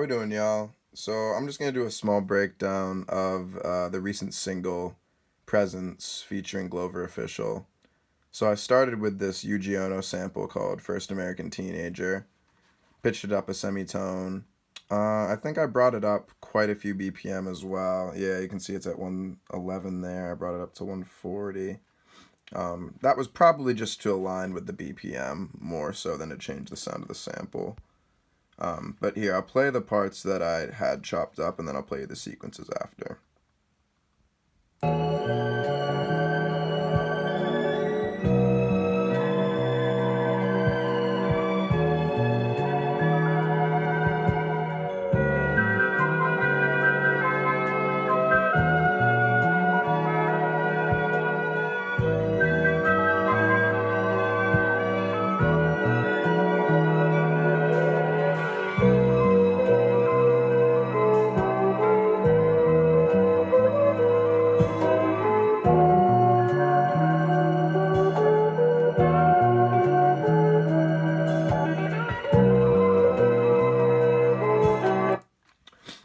we doing, y'all? So I'm just gonna do a small breakdown of the recent single "Presence" featuring GloverOfficial. So I started with this Yuji Ono sample called "First American Teenager," pitched it up a semitone. I think I brought it up quite a few BPM as well. Yeah, you can see it's at 111 there. I brought it up to 140. That was probably just to align with the BPM more so than to change the sound of the sample. But here, I'll play the parts that I had chopped up, and then I'll play the sequences after.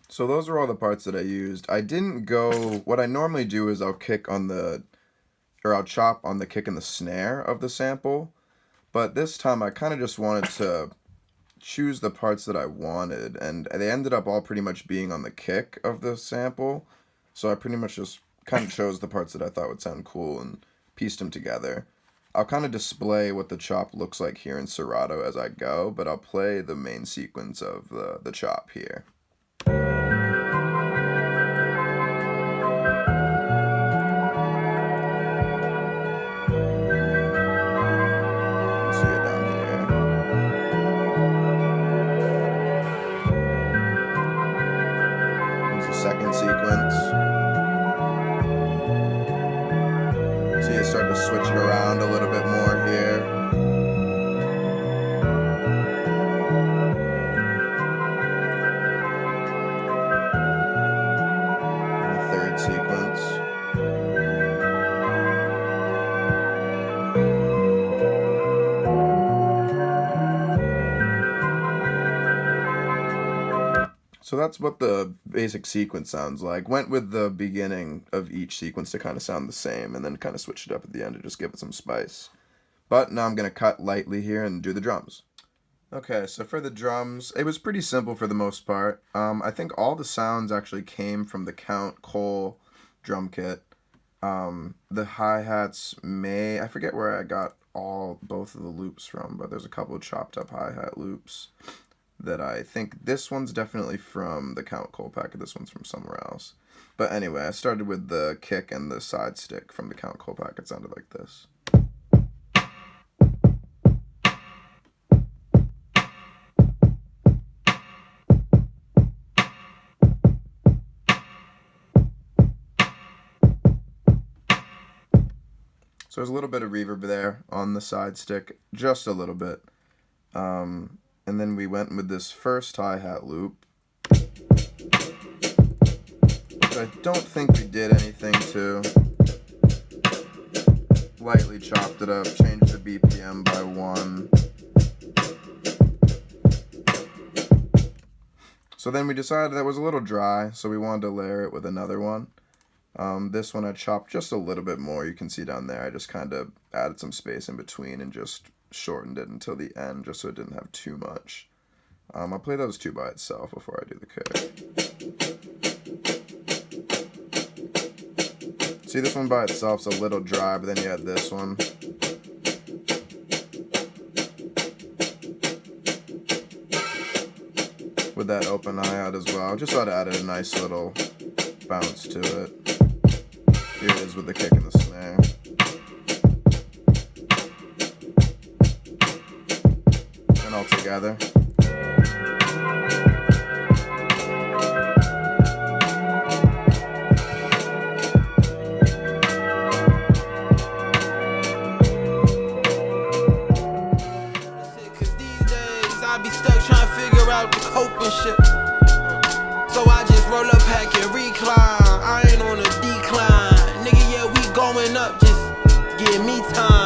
So those are all the parts that I used. I didn't go, what I normally do is I'll chop on the kick and the snare of the sample. But this time I kind of just wanted to choose the parts that I wanted, and they ended up all pretty much being on the kick of the sample. So I pretty much just kind of chose the parts that I thought would sound cool and pieced them together. I'll kind of display what the chop looks like here in Serato as I go, but I'll play the main sequence of the chop here. See it down here. It's the second sequence. See it start to switch it around a little bit more here. And the third sequence. So that's what the basic sequence sounds like. Went with the beginning of each sequence to kind of sound the same, and then kind of switched it up at the end to just give it some spice. But now I'm going to cut lightly here and do the drums. Okay, so for the drums, it was pretty simple for the most part. I think all the sounds actually came from the Count Cole drum kit. The hi-hats I forget where I got both of the loops from, but there's a couple of chopped up hi-hat loops that I think this one's definitely from the Count Cole packet, this one's from somewhere else. But anyway, I started with the kick and the side stick from the Count Cole packet. It sounded like this. So there's a little bit of reverb there on the side stick, just a little bit. And then we went with this first hi-hat loop, which I don't think we did anything to. Lightly chopped it up, changed the BPM by 1. So then we decided that was a little dry, so we wanted to layer it with another one. This one I chopped just a little bit more. You can see down there I just kind of added some space in between and just shortened it until the end just so it didn't have too much. I'll play those two by itself before I do the kick. See, this one by itself's a little dry, but then you add this one. With that open hi-hat as well. Just thought it added a nice little bounce to it. Here it is with the kick and the snare. And all together. Shit. So I just roll up, pack and recline. I ain't on a decline. Nigga, yeah, we going up. Just give me time.